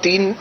3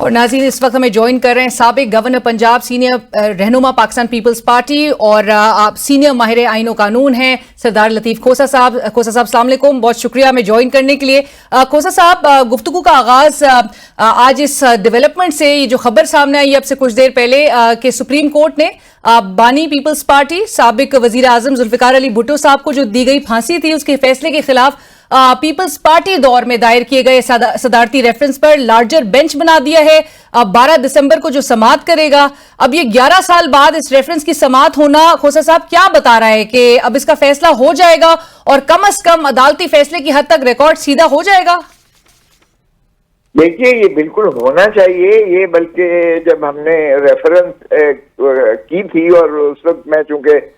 اور ناظرین اس وقت ہمیں جوائن کر رہے ہیں سابق گورنر پنجاب سینئر رہنما پاکستان پیپلز پارٹی اور آپ سینئر ماہر آئین و قانون ہیں سردار لطیف کھوسہ صاحب. کھوسہ صاحب السلام علیکم, بہت شکریہ ہمیں جوائن کرنے کے لیے. کھوسہ صاحب, گفتگو کا آغاز آج اس ڈیولپمنٹ سے, یہ جو خبر سامنے آئی اب سے کچھ دیر پہلے کہ سپریم کورٹ نے بانی پیپلز پارٹی سابق وزیر اعظم ذوالفقار علی بھٹو صاحب کو جو دی گئی پھانسی تھی اس کے فیصلے کے خلاف پیپلز پارٹی دور میں دائر کیے گئے صدارتی ریفرنس پر لارجر بینچ بنا دیا ہے. 12 دسمبر کو جو سماعت کرے گا, اب یہ 11 سال بعد اس ریفرنس کی سماعت ہونا کھوسہ صاحب کیا بتا رہا ہے کہ اب اس کا فیصلہ ہو جائے گا اور کم از کم عدالتی فیصلے کی حد تک ریکارڈ سیدھا ہو جائے گا؟ دیکھیے, یہ بالکل ہونا چاہیے. یہ بلکہ جب ہم نے ریفرنس کی تھی اور اس وقت میں چونکہ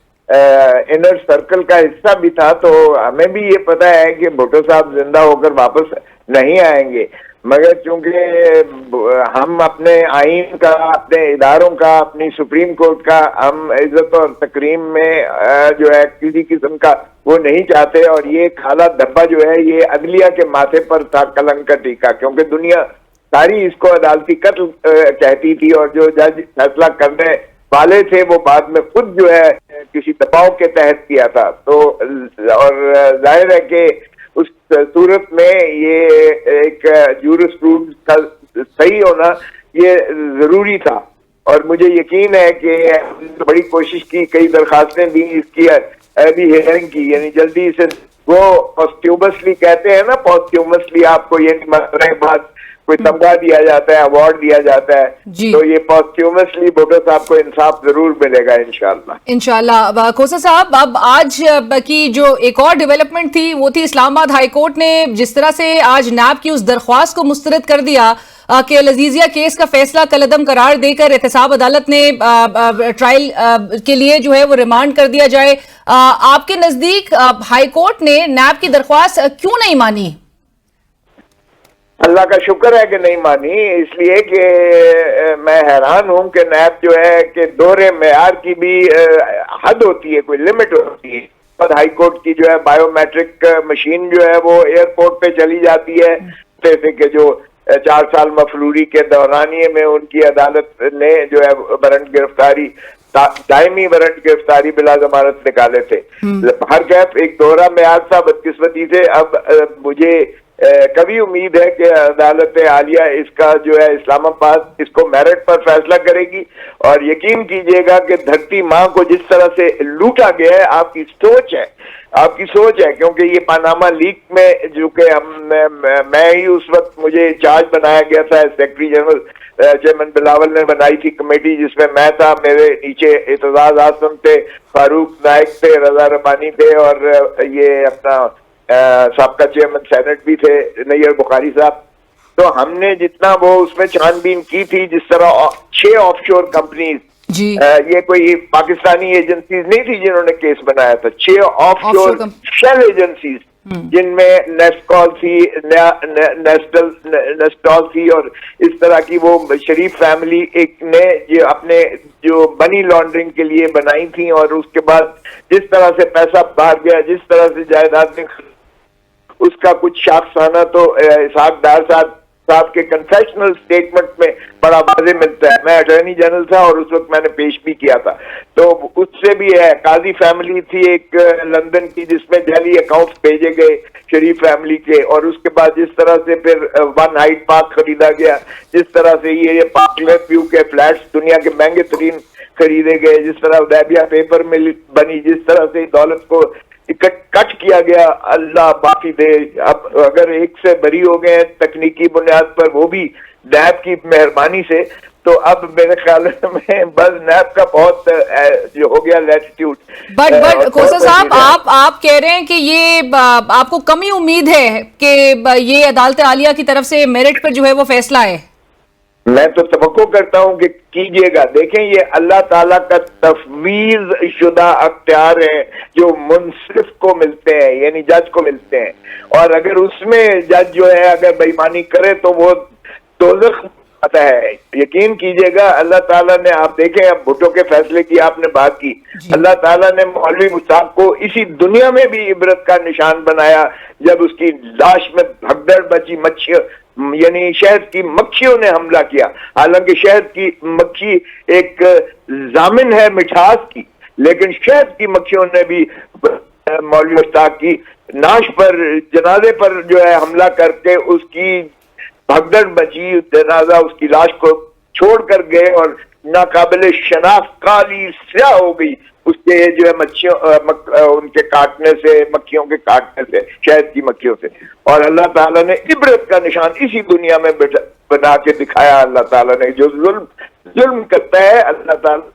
انر سرکل کا حصہ بھی تھا تو ہمیں بھی یہ پتا ہے کہ بھٹو صاحب زندہ ہو کر واپس نہیں آئیں گے, مگر چونکہ ہم اپنے آئین کا, اپنے اداروں کا, اپنی سپریم کورٹ کا ہم عزت اور تکریم میں جو ہے کسی قسم کا وہ نہیں چاہتے, اور یہ کالا دھبا جو ہے یہ عدلیہ کے ماتھے پر تھا کلنک کا ٹیکا, کیونکہ دنیا ساری اس کو عدالتی قتل کہتی تھی اور جو جج فیصلہ کرنے والے تھے وہ بعد میں خود جو ہے کسی دباؤ کے تحت کیا تھا. تو اور ظاہر ہے کہ اس صورت میں یہ ایک جورسپروڈنس کا صحیح ہونا یہ ضروری تھا, اور مجھے یقین ہے کہ بڑی کوشش کی, کئی درخواستیں دی اس کی ابھی ہیئرنگ کی, یعنی جلدی سے وہ پوسٹیومسلی کہتے ہیں نا, پوسٹیومسلی آپ کو یہ مرنے کے بعد کوئی تمغہ دیا جاتا ہے, ایوارڈ دیا جاتا ہے, تو یہ پوسٹیومسلی بھٹو صاحب کو انصاف ضرور ملے گا انشاءاللہ. انشاءاللہ. کھوسہ صاحب, اب آج کی جو ایک اور ڈیولپمنٹ تھی وہ تھی اسلام آباد ہائی کورٹ نے جس طرح سے آج نیب کی اس درخواست کو مسترد کر دیا کہ العزیزیہ کیس کا فیصلہ کالعدم قرار دے کر احتساب عدالت نے ٹرائل کے لیے جو ہے وہ ریمانڈ کر دیا جائے. آپ کے نزدیک ہائی کورٹ نے نیب کی درخواست کیوں نہیں مانی؟ اللہ کا شکر ہے کہ نہیں مانی, اس لیے کہ میں حیران ہوں کہ نیب جو ہے کہ دوہرے معیار کی بھی حد ہوتی ہے, کوئی لمٹ ہوتی ہے. ہائی کورٹ کی جو ہے بائیو میٹرک مشین جو ہے وہ ایئرپورٹ پہ چلی جاتی ہے, جیسے کہ جو 4 سال مفروری کے دورانیے میں ان کی عدالت نے جو ہے وارنٹ گرفتاری, دائمی وارنٹ گرفتاری بلا ضمانت نکالے تھے. ہر کیف ایک دوہرا معیار تھا بدقسمتی سے. اب مجھے کبھی امید ہے کہ عدالت عالیہ اس کا جو ہے اسلام آباد اس کو میرٹ پر فیصلہ کرے گی, اور یقین کیجئے گا کہ دھرتی ماں کو جس طرح سے لوٹا گیا ہے, آپ کی سوچ ہے, کیونکہ یہ پاناما لیک میں جو کہ میں ہی اس وقت مجھے انچارج بنایا گیا تھا, سیکرٹری جنرل چیئرمین بلاول نے بنائی تھی کمیٹی جس میں میں تھا, میرے نیچے اعتزاز آسم تھے, فاروق نائک تھے, رضا ربانی تھے, اور یہ اپنا سابقہ چیئرمین سینٹ بھی تھے نیئر بخاری صاحب. تو ہم نے جتنا وہ اس میں چھان بین کی تھی, جس طرح 6 آف شور کمپنیز, یہ کوئی پاکستانی ایجنسیز نہیں تھی جنہوں نے کیس بنایا تھا, 6 آف شور شیل ایجنسیز جن میں نیسکال تھی, نیسٹال تھی, اور اس طرح کی وہ شریف فیملی ایک نے جو اپنے جو منی لانڈرنگ کے لیے بنائی تھیں, اور اس کے بعد جس طرح سے پیسہ باہر گیا, جس طرح سے جائیداد میں اس کا کچھ شاخسانہ تو اسحاق ڈار صاحب کے کنفیشنل سٹیٹمنٹ میں بڑا واضح ملتا ہے. میں اٹارنی جنرل تھا اور اس وقت میں نے پیش بھی کیا تھا, تو اس سے بھی ہے. قاضی فیملی تھی ایک لندن کی جس میں جعلی اکاؤنٹس بھیجے گئے شریف فیملی کے, اور اس کے بعد جس طرح سے پھر ون ہائٹ پارک خریدا گیا, جس طرح سے یہ پارک لیک ویو کے فلیٹس دنیا کے مہنگے ترین خریدے گئے, جس طرح حدیبیہ پیپر مل بنی, جس طرح سے دولت کو کٹ کیا گیا, اللہ معافی دے. اب اگر ایک سے بری ہو گئے تکنیکی بنیاد پر, وہ بھی نیب کی مہربانی سے, تو اب میرے خیال میں بس نیب کا بہت جو ہو گیا لیٹیٹیوڈ. بٹ کھوسہ صاحب, آپ کہہ رہے ہیں کہ یہ آپ کو کمی امید ہے کہ یہ عدالت عالیہ کی طرف سے میرٹ پر جو ہے وہ فیصلہ ہے؟ میں تو توقع کرتا ہوں کہ کیجئے گا. دیکھیں, یہ اللہ تعالیٰ کا تفویض شدہ اختیار ہے جو منصف کو ملتے ہیں, یعنی جج کو ملتے ہیں, اور اگر اس میں جج جو ہے اگر بےایمانی کرے تو وہ دوزخ آتا ہے. یقین کیجئے گا اللہ تعالیٰ نے, آپ دیکھیں اب بھٹو کے فیصلے کی آپ نے بات کی, اللہ تعالیٰ نے مولوی مصعب کو اسی دنیا میں بھی عبرت کا نشان بنایا جب اس کی لاش میں بھگدڑ مچی, یعنی شہد کی مکھیوں نے حملہ کیا. حالانکہ شہد کی مکھی ایک ضامن ہے مٹھاس کی, لیکن شہد کی مکھیوں نے بھی مولوی اشتاق کی نعش پر, جنازے پر جو ہے حملہ کر کے اس کی بھگدڑ مچی. جنازہ اس کی لاش کو چھوڑ کر گئے اور ناقابل شناخت کالی سیاہ ہو گئی اس کے جو ہے مچھیوں ان کے کاٹنے سے, مکھیوں کے کاٹنے سے, شہد کی مکھیوں سے. اور اللہ تعالیٰ نے عبرت کا نشان اسی دنیا میں بنا کے دکھایا. اللہ تعالیٰ نے جو ظلم کرتا ہے, اللہ تعالیٰ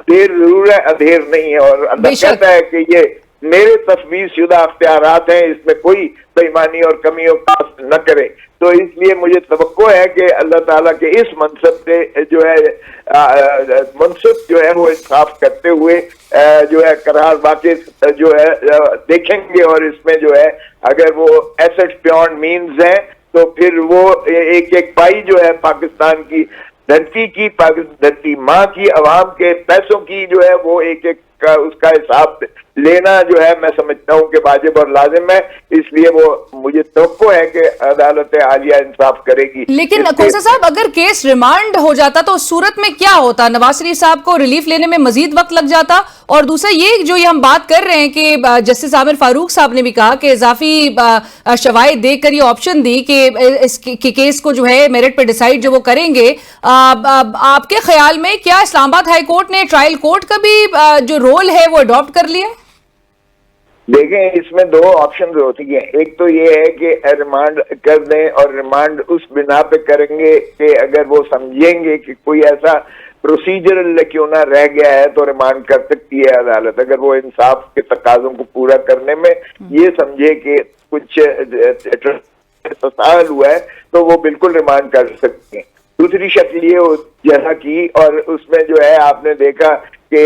دیر ضرور ہے ادھیر نہیں ہے, اور اللہ کہتا ہے کہ یہ میرے تفویض شدہ اختیارات ہیں, اس میں کوئی بےایمانی اور کمیوں پاس نہ کرے. تو اس لیے مجھے توقع ہے کہ اللہ تعالیٰ کے اس منصب سے جو ہے منصب جو ہے وہ انصاف کرتے ہوئے جو ہے قرار واقع جو ہے دیکھیں گے, اور اس میں جو ہے اگر وہ ایسٹ بیونڈ مینز ہیں تو پھر وہ ایک ایک پائی جو ہے پاکستان کی دھرتی ماں کی, عوام کے پیسوں کی جو ہے وہ ایک ایک اس کا حساب لینا جو ہے میں سمجھتا ہوں کہ واجب اور لازم ہے. اس لیے وہ مجھے توقع ہے کہ عدالت عالیہ انصاف کرے گی. لیکن کھوسا صاحب اگر کیس ریمانڈ ہو جاتا تو اس صورت میں کیا ہوتا؟ نواز شریف صاحب کو ریلیف لینے میں مزید وقت لگ جاتا, اور دوسرا یہ جو ہم بات کر رہے ہیں کہ جسٹس عامر فاروق صاحب نے بھی کہا کہ اضافی شواہد دیکھ کر یہ آپشن دی کہ اس کیس کو جو ہے میرٹ پہ ڈیسائیڈ جو وہ کریں گے. آپ کے خیال میں کیا اسلام آباد ہائی کورٹ نے ٹرائل کورٹ کا بھی جو رول ہے وہ اڈاپٹ کر لیا؟ دیکھیں, اس میں دو آپشن ہوتی ہیں. ایک تو یہ ہے کہ ریمانڈ کر دیں, اور ریمانڈ اس بنا پہ کریں گے کہ اگر وہ سمجھیں گے کہ کوئی ایسا پروسیجرل کیوں نہ رہ گیا ہے تو ریمانڈ کر سکتی ہے عدالت. اگر وہ انصاف کے تقاضوں کو پورا کرنے میں یہ سمجھے کہ کچھ تساہل ہوا ہے تو وہ بالکل ریمانڈ کر سکتے ہیں. دوسری شکل یہ جیسا کی, اور اس میں جو ہے آپ نے دیکھا کہ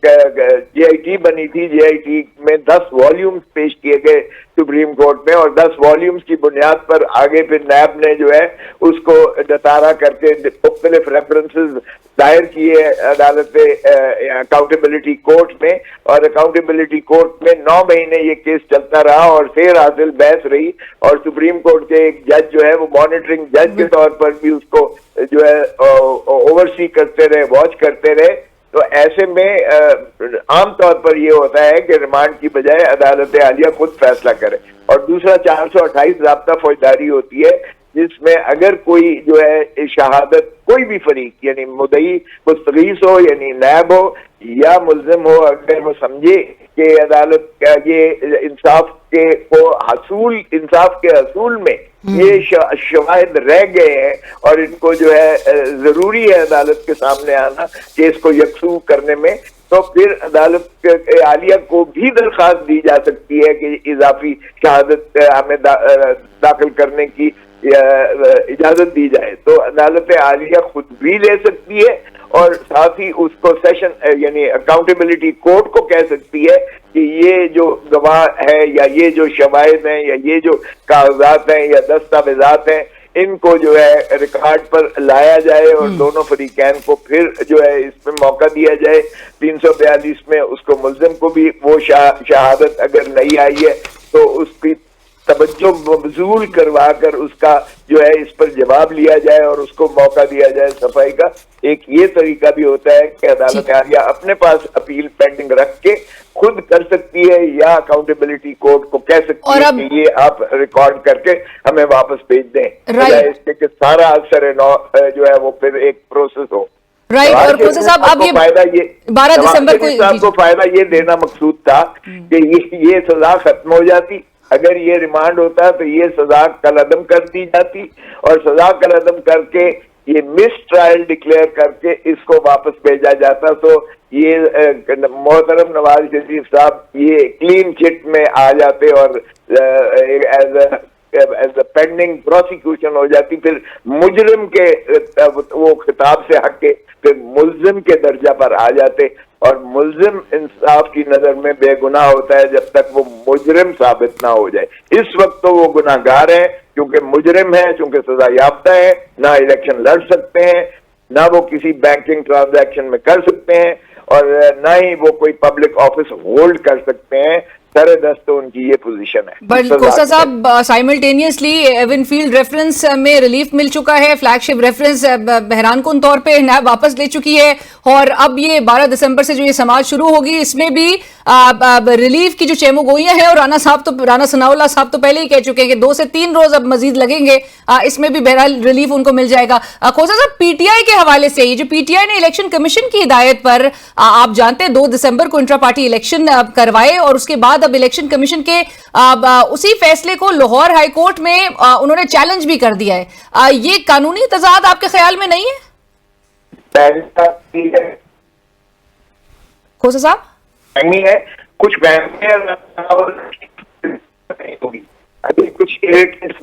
جے آئی ٹی بنی تھی, جے آئی ٹی میں 10 والیومز پیش کیے گئے سپریم کورٹ میں, اور 10 والیومز کی بنیاد پر آگے پھر نیب نے جو ہے اس کو نتارا کر کے مختلف ریفرنسز دائر کیے عدالت اکاؤنٹیبلٹی کورٹ میں, اور اکاؤنٹیبلٹی کورٹ میں 9 مہینے یہ کیس چلتا رہا اور فیر حاصل بحث رہی, اور سپریم کورٹ کے ایک جج جو ہے وہ مانیٹرنگ جج کے طور پر بھی اس کو جو ہے اوورسی کرتے رہے, واچ کرتے رہے. تو ایسے میں عام طور پر یہ ہوتا ہے کہ ریمانڈ کی بجائے عدالت عالیہ خود فیصلہ کرے. اور دوسرا 428 ضابطہ فوجداری ہوتی ہے, جس میں اگر کوئی جو ہے شہادت کوئی بھی فریق یعنی مدعی مستغیث ہو یعنی نیب ہو یا ملزم ہو, اگر وہ سمجھے کہ عدالت کا یہ انصاف کے حصول میں یہ شواہد رہ گئے ہیں اور ان کو جو ہے ضروری ہے عدالت کے سامنے آنا کیس کو یکسو کرنے میں, تو پھر عدالت عالیہ کو بھی درخواست دی جا سکتی ہے کہ اضافی شہادت ہمیں داخل کرنے کی اجازت دی جائے. تو عدالت عالیہ خود بھی لے سکتی ہے, اور ساتھ ہی اس کو سیشن یعنی اکاؤنٹیبلٹی کورٹ کو کہہ سکتی ہے کہ یہ جو گواہ ہے یا یہ جو شواہد ہیں یا یہ جو کاغذات ہیں یا دستاویزات ہیں ان کو جو ہے ریکارڈ پر لایا جائے, اور دونوں فریقین کو پھر جو ہے اس میں موقع دیا جائے. 342 میں اس کو ملزم کو بھی وہ شہادت اگر نہیں آئی ہے تو اس کی توجہ مبذول کروا کر اس کا جو ہے اس پر جواب لیا جائے اور اس کو موقع دیا جائے صفائی کا. ایک یہ طریقہ بھی ہوتا ہے کہ عدالت عالیہ اپنے پاس اپیل پینڈنگ رکھ کے خود کر سکتی ہے یا اکاؤنٹیبلٹی کورٹ کو کہہ سکتی ہے کہ یہ آپ ریکارڈ کر کے ہمیں واپس بھیج دیں, بجائے اس کے کہ سارا اکثر جو ہے وہ پھر ایک پروسیس ہو. اور کھوسا صاحب اب یہ فائدہ یہ 12 دسمبر کو فائدہ یہ دینا مقصود تھا کہ یہ سزا ختم ہو جاتی. اگر یہ ریمانڈ ہوتا تو یہ سزا کالعدم کر دی جاتی, اور سزا کالعدم کر کے یہ مس ٹرائل ڈکلیئر کر کے اس کو واپس بھیجا جاتا. تو یہ محترم نواز شریف صاحب یہ کلین چٹ میں آ جاتے اور ایز اے پینڈنگ پروسیکیوشن ہو جاتی. پھر مجرم کے وہ خطاب سے ہٹ کے پھر ملزم کے درجہ پر آ جاتے, اور ملزم انصاف کی نظر میں بے گناہ ہوتا ہے جب تک وہ مجرم ثابت نہ ہو جائے. اس وقت تو وہ گناہ گار ہیں کیونکہ مجرم ہیں, چونکہ سزا یافتہ ہیں, نہ الیکشن لڑ سکتے ہیں, نہ وہ کسی بینکنگ ٹرانزیکشن میں کر سکتے ہیں, اور نہ ہی وہ کوئی پبلک آفس ہولڈ کر سکتے ہیں. سر دست تو ان کی یہ پوزیشن ہے. بٹ کوسا صاحب سائملٹینیسلی ایون فیلڈ ریفرنس میں ریلیف مل چکا ہے, فلیگ شپ ریفرنس بحران کن طور پہ نیب واپس لے چکی ہے, اور اب یہ 12 دسمبر سے جو یہ سماعت شروع ہوگی اس میں بھی ریلیف کی جو چیمو گوئیاں ہیں, اور رانا ثناء اللہ صاحب تو پہلے ہی کہہ چکے ہیں کہ 2 سے 3 روز اب مزید لگیں گے, اس میں بھی بہرحال ریلیف ان کو مل جائے گا. کوسا صاحب پی ٹی آئی کے حوالے سے, یہ جو پی ٹی آئی نے الیکشن کمیشن کی ہدایت پر آپ جانتے ہیں 2 دسمبر کو انٹرا پارٹی الیکشن کروائے, اور اس کے بعد اب الیکشن کمیشن کے اسی فیصلے کو لاہور ہائی کورٹ میں انہوں نے چیلنج بھی کر دیا ہے, یہ قانونی تضاد آپ کے خیال میں نہیں ہے کھوسا صاحب؟ ہے کچھ ہوگی, ابھی کچھ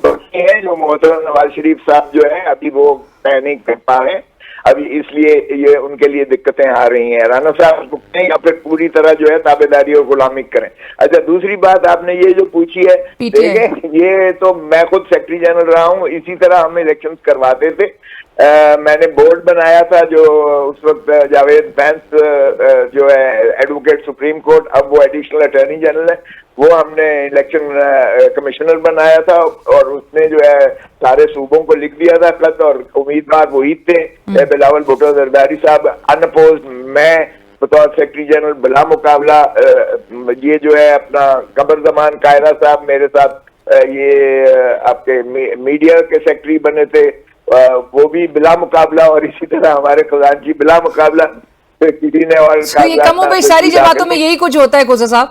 باقی ہیں جو محترم نواز شریف صاحب جو ہے ابھی وہ طے نہیں کر پا رہے ہیں, ابھی اس لیے یہ ان کے لیے دقتیں آ رہی ہیں. رانا صاحب کو کہیں یا پھر پوری طرح جو ہے تابے داری اور غلامی کریں. اچھا دوسری بات آپ نے یہ جو پوچھی ہے, دیکھیں یہ تو میں خود سیکرٹری جنرل رہا ہوں, اسی طرح ہم الیکشن کرواتے تھے. میں نے بورڈ بنایا تھا جو اس وقت جاوید فینس جو ہے ایڈوکیٹ سپریم کورٹ, اب وہ ایڈیشنل اٹارنی جنرل ہے, وہ ہم نے الیکشن کمشنر بنایا تھا, اور اس نے جو ہے سارے صوبوں کو لکھ دیا تھا خط, اور امیدوار وہی تھے بلاول بھٹو زرداری صاحب ان اپوزڈ, میں بطور سیکرٹری جنرل بلا مقابلہ, یہ جو ہے اپنا قمر زمان قاہرہ صاحب میرے ساتھ یہ آپ کے میڈیا کے سیکرٹری بنے تھے, وہ بھی بلا مقابلہ, اور اسی طرح ہمارے خزانچی بلا مقابلہ. اور یہ کم و بیش ساری جماعتوں میں یہی کچھ ہوتا ہے کوسا صاحب,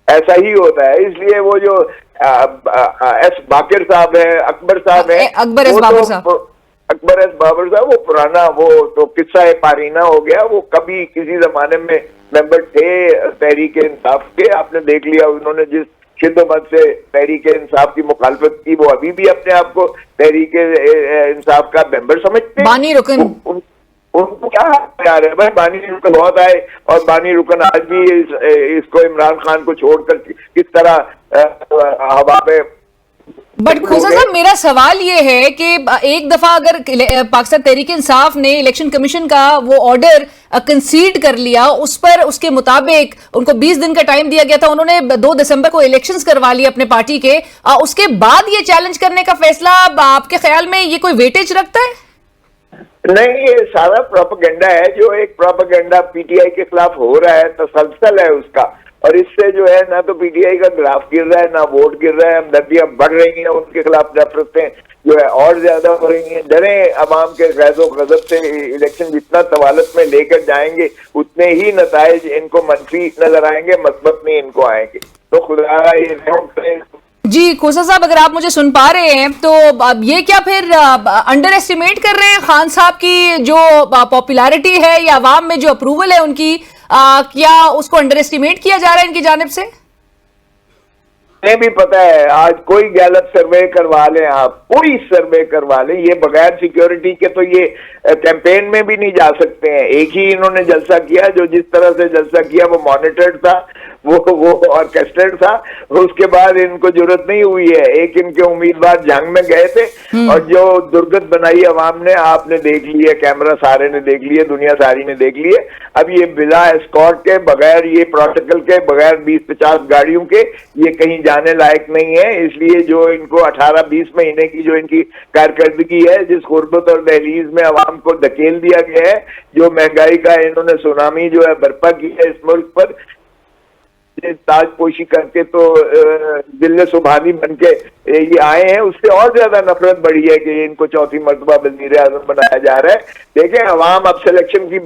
ایسا ہی ہوتا ہے. اس لیے وہ جو ایس باقر صاحب ہیں, اکبر صاحب ہیں, اکبر ایس بابر صاحب, وہ پرانا وہ تو قصہ پارینہ ہو گیا. وہ کبھی کسی زمانے میں ممبر تھے تحریک انصاف کے, آپ نے دیکھ لیا انہوں نے جس شدت سے تحریک انصاف کی مخالفت کی, وہ ابھی بھی اپنے آپ کو تحریک انصاف کا ممبر سمجھتے ہیں. بانی رکن ان کو کیا پیار ہے بھائی, بانی رکن بہت آئے, اور بانی رکن آج بھی اس کو عمران خان کو چھوڑ کر کس طرح ہوا میں. بٹ کھوسا صاحب میرا سوال یہ ہے کہ ایک دفعہ اگر پاکستان تحریک انصاف نے الیکشن کمیشن کا وہ آرڈر کنسیڈ کر لیا, اس پر اس کے مطابق ان کو 20 دن کا ٹائم دیا گیا تھا, انہوں نے 2 دسمبر کو الیکشنز کروا لی اپنے پارٹی کے, اس کے بعد یہ چیلنج کرنے کا فیصلہ آپ کے خیال میں یہ کوئی ویٹیج رکھتا ہے؟ نہیں, یہ سارا پروپیگنڈا ہے, جو ایک پروپیگنڈا پی ٹی آئی کے خلاف ہو رہا ہے, تسلسل ہے اس کا, اور اس سے جو ہے نہ تو پی ٹی آئی کا گراف گر رہا ہے, نہ ووٹ گر رہا ہے, ہمدردیاں بڑھ رہی ہیں, ان کے خلاف نفرتیں جو ہے اور زیادہ ہو رہی ہیں. ڈریں عوام کے غیظ و غضب سے, الیکشن جتنا طوالت میں لے کر جائیں گے اتنے ہی نتائج ان کو منفی نظر آئیں گے, مثبت نہیں ان کو آئیں گے. تو خدا یہ جی کھوسا صاحب اگر آپ مجھے سن پا رہے ہیں تو اب یہ کیا پھر انڈر ایسٹیمیٹ کر رہے ہیں خان صاحب کی جو پاپولیرٹی ہے یا عوام میں جو اپروول ہے ان کی, کیا اس کو انڈر ایسٹیمیٹ کیا جا رہا ہے ان کی جانب سے؟ انہیں بھی پتا ہے, آج کوئی گیلپ سروے کروا لیں آپ, کوئی سروے کروا لیں, یہ بغیر سیکیورٹی کے تو یہ کیمپین میں بھی نہیں جا سکتے ہیں. ایک ہی انہوں نے جلسہ کیا, جو جس طرح سے جلسہ کیا وہ مانیٹرڈ تھا, وہ آرکیسٹرڈ تھا, اس کے بعد ان کو ضرورت نہیں ہوئی ہے. ایک ان کے امیدوار جنگ میں گئے تھے, اور جو درگت بنائی عوام نے, آپ نے دیکھ لی ہے, کیمرہ سارے نے دیکھ لیے, دنیا ساری نے دیکھ لیے. اب یہ بلا اسکارٹ کے, بغیر یہ پروٹوکول کے, بغیر 20-50 گاڑیوں کے یہ کہیں جانے لائق نہیں ہے. اس لیے جو ان کو 18-20 مہینے کی جو ان کی کارکردگی ہے, جس غربت اور دہلیز میں عوام کو دھکیل دیا گیا ہے, جو مہنگائی کا انہوں نے سونامی جو ہے برپا کی ہے اس ملک پر, تاج پوشی کر کے تو دل سبحانی بن کے یہ آئے ہیں, اس سے اور زیادہ نفرت بڑھی ہے کہ ان کو 4تھی مرتبہ وزیر اعظم بنایا جا رہا ہے. دیکھیں عوام اب سلیکشن کی,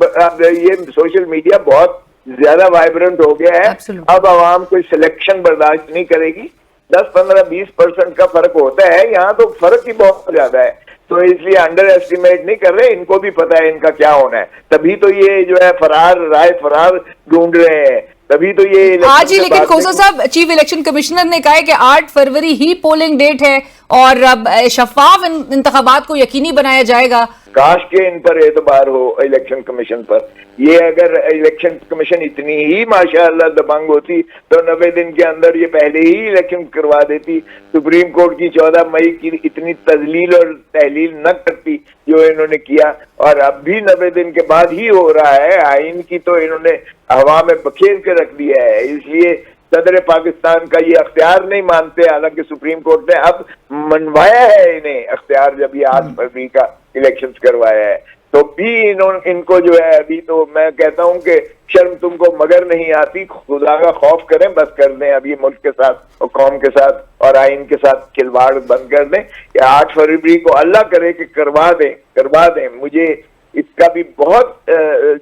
یہ سوشل میڈیا بہت زیادہ وائبرنٹ ہو گیا ہے, اب عوام کوئی سلیکشن برداشت نہیں کرے گی. 10-15-20% کا فرق ہوتا ہے, یہاں تو فرق ہی بہت زیادہ ہے. تو اس لیے انڈر ایسٹیمیٹ نہیں کر رہے, ان کو بھی پتا ہے ان کا کیا ہونا ہے, تبھی تو یہ جو ہے فرار ڈھونڈ رہے ہیں, تبھی تو یہ آج ہی. لیکن کھوسا صاحب چیف الیکشن کمشنر نے کہا ہے کہ 8 فروری ہی پولنگ ڈیٹ ہے, اور اب شفاف انتخابات کو یقینی بنایا جائے گا. کاش کے ان پر اعتبار ہو الیکشن کمیشن پر. یہ اگر الیکشن کمیشن اتنی ہی ماشاءاللہ دبنگ ہوتی تو 90 دن کے اندر یہ پہلے ہی الیکشن کروا دیتی. سپریم کورٹ کی 14 مئی کی اتنی تذلیل اور تحلیل نہ کرتی جو انہوں نے کیا, اور اب بھی 90 دن کے بعد ہی ہو رہا ہے. آئین کی تو انہوں نے ہوا میں بکھیر کے رکھ دیا ہے. اس لیے صدر پاکستان کا یہ اختیار نہیں مانتے، حالانکہ سپریم کورٹ نے اب منوایا ہے انہیں اختیار جب یہ 8 فروری کا الیکشنز کروایا ہے، تو بھی ان کو جو ہے ابھی تو میں کہتا ہوں کہ شرم تم کو مگر نہیں آتی، خدا کا خوف کریں، بس کر دیں ابھی ملک کے ساتھ اور قوم کے ساتھ اور آئین کے ساتھ کھلواڑ بند کر دیں، کہ 8 فروری کو اللہ کرے کہ کروا دیں، مجھے اس کا بھی بہت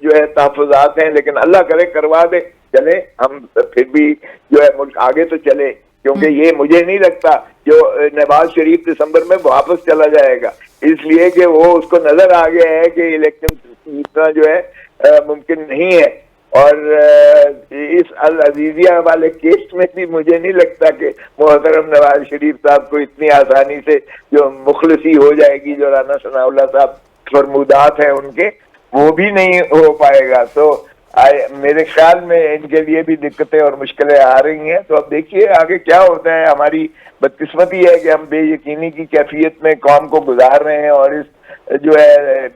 جو ہے تحفظات ہیں، لیکن اللہ کرے کروا دے، چلے ہم پھر بھی جو ہے ملک آگے تو چلے، کیونکہ یہ مجھے نہیں لگتا جو نواز شریف دسمبر میں واپس چلا جائے گا، اس لیے کہ وہ اس کو نظر آ گیا ہے کہ الیکشن جیتنا جو ہے ممکن نہیں ہے، اور اس العزیزیہ والے کیس میں بھی مجھے نہیں لگتا کہ محترم نواز شریف صاحب کو اتنی آسانی سے جو مخلصی ہو جائے گی، جو رانا ثناء اللہ صاحب فرمودات ہیں ان کے، وہ بھی نہیں ہو پائے گا، تو میرے خیال میں ان کے لیے بھی دقتیں اور مشکلیں آ رہی ہیں، تو اب دیکھیے آگے کیا ہوتا ہے۔ ہماری بدقسمتی ہے کہ ہم بے یقینی کی کیفیت میں قوم کو گزار رہے ہیں، اور اس جو ہے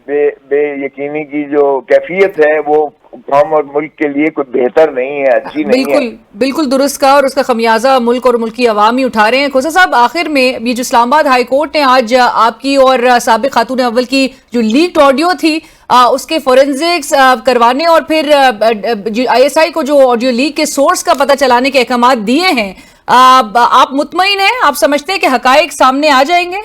بے یقینی کی جو کیفیت ہے وہ قوم اور ملک کے لیے کوئی بہتر نہیں ہے، اچھی نہیں ہے۔ بالکل درست کہا، اور اس کا خمیازہ ملک اور ملکی عوام ہی اٹھا رہے ہیں۔ کھوسا صاحب، آخر میں یہ جو اسلام آباد ہائی کورٹ نے آج آپ کی اور سابق خاتون اول کی جو لیکڈ آڈیو تھی اس کے فورنزکس کروانے اور پھر ISI کو جو آڈیو لیک کے سورس کا پتہ چلانے کے احکامات دیے ہیں، آپ مطمئن ہیں؟ آپ سمجھتے ہیں کہ حقائق سامنے آ جائیں گے؟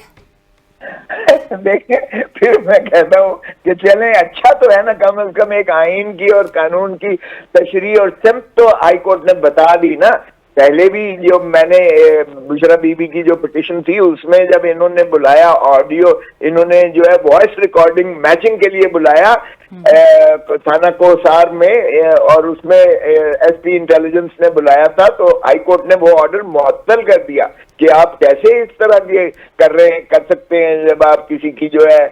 دیکھیں، پھر میں کہتا ہوں کہ چلیں اچھا تو ہے نا، کم از کم ایک آئین کی اور قانون کی تشریح اور سمت تو ہائی کورٹ نے بتا دی نا۔ پہلے بھی جو میں نے بشرا بی بی کی جو پٹیشن تھی اس میں جب انہوں نے بلایا آڈیو، انہوں نے جو ہے وائس ریکارڈنگ میچنگ کے لیے بلایا تھانہ کوسار میں، اور اس میں ایس پی انٹیلیجنس نے بلایا تھا، تو ہائی کورٹ نے وہ آرڈر معطل کر دیا کہ آپ کیسے اس طرح یہ کر سکتے ہیں جب آپ کسی کی جو ہے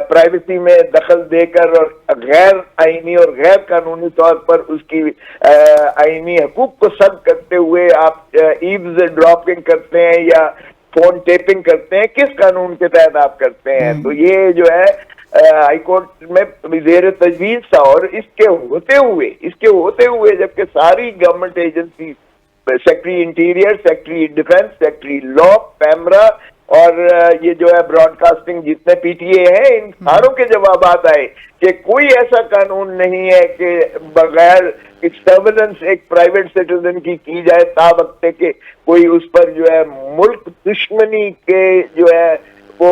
پرائیویسی میں دخل دے کر اور غیر آئینی اور غیر قانونی طور پر اس کی آئینی حقوق کو سلب کرتے ہوئے آپ ایوز ڈراپنگ کرتے ہیں یا فون ٹیپنگ کرتے ہیں، کس قانون کے تحت آپ کرتے ہیں؟ تو یہ جو ہے ہائی کورٹ میں زیر تجویز تھا، اور اس کے ہوتے ہوئے جبکہ ساری government agency, secretary interior, secretary defence, secretary law, PEMRA اور یہ جو ہے براڈ کاسٹنگ جتنے PTA ہیں، ان ساروں کے جوابات آئے کہ کوئی ایسا قانون نہیں ہے کہ بغیر سرویلنس ایک پرائیویٹ سٹیزن کی جائے تا وقت کہ کوئی اس پر جو ہے ملک دشمنی کے جو ہے وہ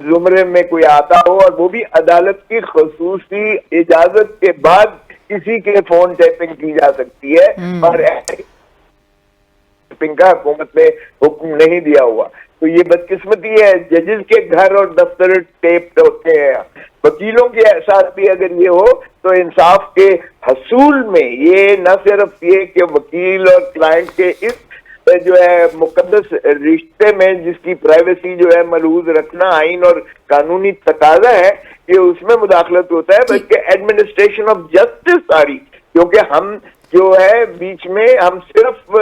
زمرے میں کوئی آتا ہو، اور وہ بھی عدالت کی خصوصی اجازت کے بعد کسی کے فون ٹیپنگ کی جا سکتی ہے، اور ٹیپنگ کا حکومت نے حکم نہیں دیا ہوا۔ تو یہ بدقسمتی ہے، ججز کے گھر اور دفتر ٹیپ ہوتے ہیں، وکیلوں کے ساتھ بھی اگر یہ ہو تو انصاف کے حصول میں یہ نہ صرف یہ کہ وکیل اور کلائنٹ کے اس جو ہے مقدس رشتے میں جس کی پرائیویسی جو ہے ملحوظ رکھنا آئین اور قانونی تقاضا ہے کہ اس میں مداخلت ہوتا ہے، بلکہ ایڈمنسٹریشن آف جسٹس ساری، کیونکہ ہم جو ہے بیچ میں ہم صرف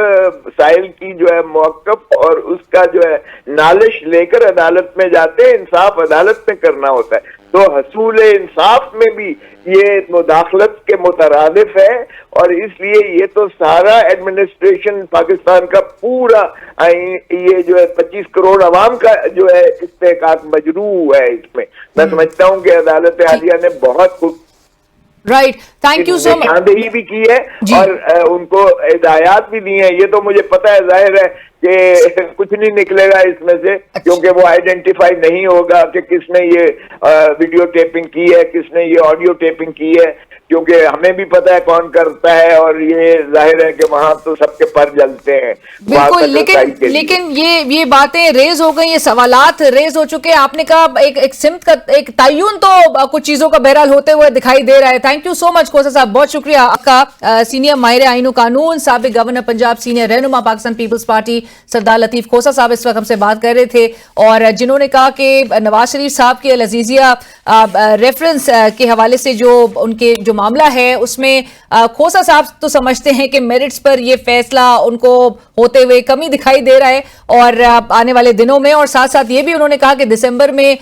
سائل کی جو ہے موقف اور اس کا جو ہے نالش لے کر عدالت میں جاتے ہیں، انصاف عدالت میں کرنا ہوتا ہے، تو حصول انصاف میں بھی یہ مداخلت کے مترادف ہے، اور اس لیے یہ تو سارا ایڈمنسٹریشن پاکستان کا پورا یہ جو ہے 25 کروڑ عوام کا جو ہے استحقاق مجروح ہے اس میں۔ میں سمجھتا ہوں کہ عدالت عالیہ نے بہت خوب رائٹ، تھینک یو سو مچ، نشاندہی بھی کی ہے اور ان کو ہدایات بھی دی ہیں۔ یہ تو مجھے پتا ہے، ظاہر ہے کہ کچھ نہیں نکلے گا اس میں سے، کیونکہ وہ آئیڈینٹیفائی نہیں ہوگا کہ کس نے یہ ویڈیو ٹیپنگ کی ہے، کس نے یہ آڈیو ٹیپنگ کی ہے، کیونکہ ہمیں بھی پتا ہے کون کرتا ہے، اور یہ ظاہر ہے کہ وہاں تو سب کے پر جلتے ہیں۔ بالکل، لیکن یہ باتیں ریز ہو گئی، یہ سوالات ریز ہو چکے ہیں۔ آپ نے کہا ایک سمت کا ایک تعین تو کچھ چیزوں کا بہرحال ہوتے ہوئے دکھائی دے رہا ہے۔ تھینک یو سو مچ کھوسا صاحب، بہت شکریہ آپ کا۔ سینئر ماہر آئین و قانون، سابق گورنر پنجاب، سینئر رہنما پاکستان پیپلز پارٹی سردار لطیف کھوسا صاحب اس وقت ہم سے بات کر رہے تھے، اور جنہوں نے کہا کہ نواز شریف صاحب کے العزیزیہ ریفرنس کے حوالے سے جو ان کے جو معاملہ ہے اس میں کھوسا صاحب تو سمجھتے ہیں کہ میرٹس پر یہ فیصلہ ان کو ہوتے ہوئے کمی دکھائی دے رہا ہے اور آنے والے دنوں میں، اور ساتھ ساتھ یہ بھی انہوں نے کہا کہ دسمبر میں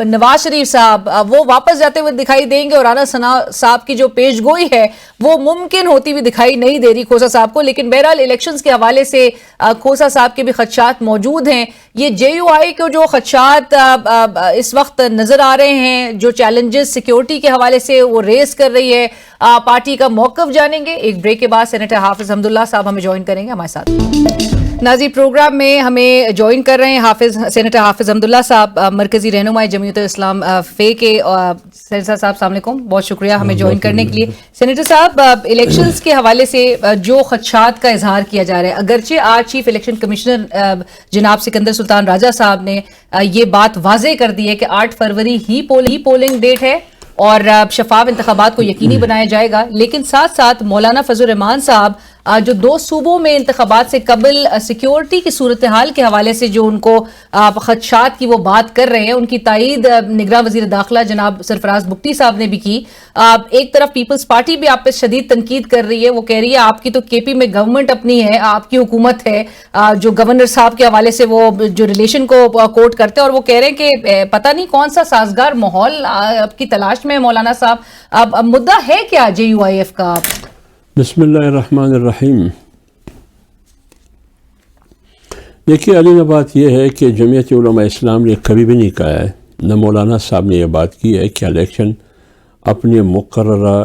نواز شریف صاحب وہ واپس جاتے ہوئے دکھائی دیں گے، اور رانا ثنا صاحب کی جو پیش گوئی ہے وہ ممکن ہوتی ہوئی دکھائی نہیں دے رہی کھوسا صاحب کو. لیکن بہرحال الیکشنز کے حوالے سے کھوسا صاحب کے بھی خدشات موجود ہیں. یہ جے یو آئی کو جو خدشات اس وقت نظر آ رہے ہیں، جو چیلنجز سیکیورٹی کے حوالے سے وہ ریز کر رہی ہے، پارٹی کا موقف جانیں گے. ایک بریک کے بعد سینیٹر حافظ حمداللہ صاحب ہمیں جوائن کریں گے ہمارے ساتھ. ناظرین پروگرام میں ہمیں جوائن کر رہے ہیں سینیٹر حافظ حمداللہ صاحب، مرکزی رہنمائی جمعیت اسلام فے کے. سینیٹر صاحب السلام علیکم، بہت شکریہ ہمیں جوائن کرنے کے لیے. سینیٹر صاحب، الیکشنز کے حوالے سے جو خدشات کا اظہار کیا جا رہا ہے، اگرچہ آج چیف الیکشن کمشنر جناب سکندر سلطان راجہ صاحب نے یہ بات واضح کر دی ہے کہ 8 فروری ہی پولنگ ڈیٹ ہے اور شفاف انتخابات کو یقینی بنایا جائے گا، لیکن ساتھ ساتھ مولانا فضل الرحمان صاحب جو 2 صوبوں میں انتخابات سے قبل سیکیورٹی کی صورتحال کے حوالے سے جو ان کو خدشات کی وہ بات کر رہے ہیں، ان کی تائید نگراں وزیر داخلہ جناب سرفراز بگٹی صاحب نے بھی کی. ایک طرف پیپلز پارٹی بھی آپ پہ شدید تنقید کر رہی ہے، وہ کہہ رہی ہے آپ کی تو کے پی میں گورنمنٹ اپنی ہے، آپ کی حکومت ہے، جو گورنر صاحب کے حوالے سے وہ جو ریلیشن کو کوٹ کرتے ہیں، اور وہ کہہ رہے ہیں کہ پتہ نہیں کون سا سازگار ماحول آپ کی تلاش میں ہے مولانا صاحب. اب مدعا ہے کیا جے یو آئی ایف کا؟ بسم اللہ الرحمن الرحیم. دیکھیے، علی بات یہ ہے کہ جمعیت علماء اسلام نے کبھی بھی نہیں کہا ہے، نہ مولانا صاحب نے یہ بات کی ہے کہ الیکشن اپنے مقررہ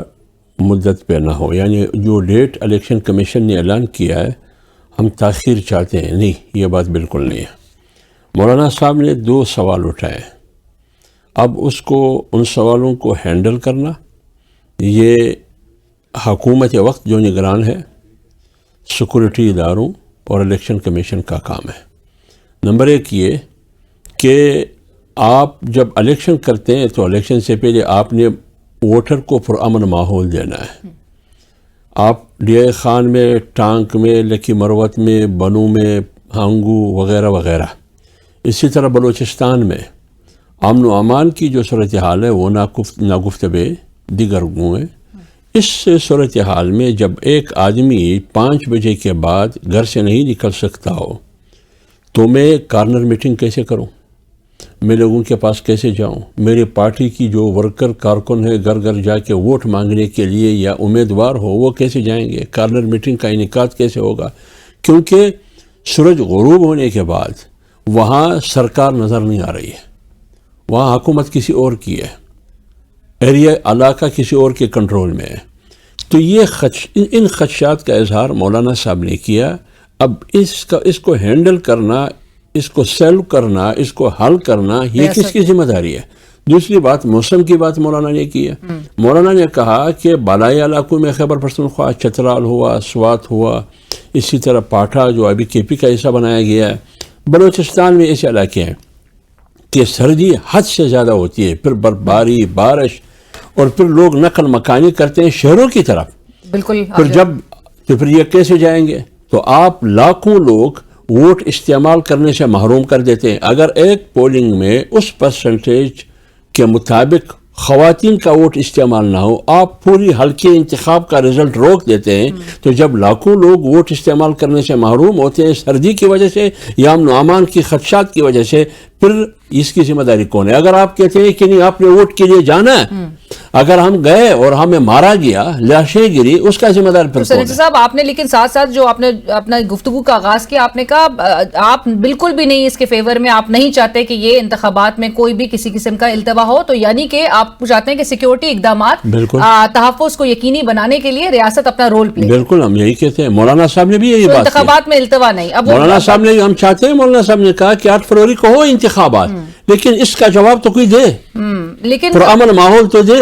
مدت پہ نہ ہو، یعنی جو ڈیٹ الیکشن کمیشن نے اعلان کیا ہے ہم تاخیر چاہتے ہیں، نہیں، یہ بات بالکل نہیں ہے. مولانا صاحب نے 2 سوال اٹھائے، اب ان سوالوں کو ہینڈل کرنا یہ حکومت وقت جو نگران ہے، سیکورٹی اداروں اور الیکشن کمیشن کا کام ہے. نمبر 1 یہ کہ آپ جب الیکشن کرتے ہیں تو الیکشن سے پہلے آپ نے ووٹر کو پرامن ماحول دینا ہے. آپ ڈی آئی خان میں، ٹانک میں، لکی مروت میں، بنو میں، ہانگو وغیرہ وغیرہ، اسی طرح بلوچستان میں امن و امان کی جو صورتحال ہے وہ ناگفتبے دیگر گوئیں. اس صورتحال میں جب ایک آدمی 5 بجے کے بعد گھر سے نہیں نکل سکتا ہو تو میں کارنر میٹنگ کیسے کروں؟ میں لوگوں کے پاس کیسے جاؤں؟ میری پارٹی کی جو ورکر کارکن ہے گھر گھر جا کے ووٹ مانگنے کے لیے یا امیدوار ہو وہ کیسے جائیں گے؟ کارنر میٹنگ کا انعقاد کیسے ہوگا؟ کیونکہ سورج غروب ہونے کے بعد وہاں سرکار نظر نہیں آ رہی ہے، وہاں حکومت کسی اور کی ہے، ایریا علاقہ کسی اور کے کنٹرول میں ہے. تو یہ ان خدشات کا اظہار مولانا صاحب نے کیا. اب اس کو ہینڈل کرنا، اس کو سیلو کرنا، اس کو حل کرنا، یہ کس کی ذمہ داری ہے؟ دوسری بات، موسم کی بات مولانا نے کی ہے. مولانا نے کہا کہ بالائی علاقوں میں خیبر پختونخوا، چترال ہوا، سوات ہوا، اسی طرح پاٹھا جو ابھی کے پی کا حصہ بنایا گیا ہے، بلوچستان میں ایسے علاقے ہیں کہ سردی حد سے زیادہ ہوتی ہے، پھر برفباری، بارش، اور پھر لوگ نقل مکانی کرتے ہیں شہروں کی طرف. بالکل. پھر یہ کیسے جائیں گے؟ تو آپ لاکھوں لوگ ووٹ استعمال کرنے سے محروم کر دیتے ہیں. اگر ایک پولنگ میں اس پرسنٹیج کے مطابق خواتین کا ووٹ استعمال نہ ہو، آپ پوری حلقے انتخاب کا رزلٹ روک دیتے ہیں. تو جب لاکھوں لوگ ووٹ استعمال کرنے سے محروم ہوتے ہیں سردی کی وجہ سے یا امن و امان کی خدشات کی وجہ سے، پھر اس کی ذمہ داری کون ہے؟ اگر آپ کہتے ہیں کہ نہیں آپ نے ووٹ کے لیے جانا ہے، اگر ہم گئے اور ہمیں مارا گیا، لاشیں گری، اس کا ذمہ دار پھر کون ہے؟ صاحب آپ نے لیکن ساتھ ساتھ جو آپ نے اپنا گفتگو کا آغاز کیا، آپ نے کہا آپ بالکل بھی نہیں اس کے فیور میں، آپ نہیں چاہتے کہ یہ انتخابات میں کوئی بھی کسی قسم کا التوا ہو، تو یعنی کہ آپ چاہتے ہیں کہ سیکیورٹی اقدامات تحفظ کو یقینی بنانے کے لیے ریاست اپنا رول پلے. بالکل، ہم یہی کہتے ہیں. مولانا صاحب نے بھی یہی بات کی، انتخابات میں التوا نہیں. اب مولانا صاحب نے، ہم چاہتے ہیں، مولانا صاحب نے کہا کہ 8 فروری کو ہو انتخابات، لیکن اس کا جواب تو کوئی دے، لیکن پرامن ماحول تو دے.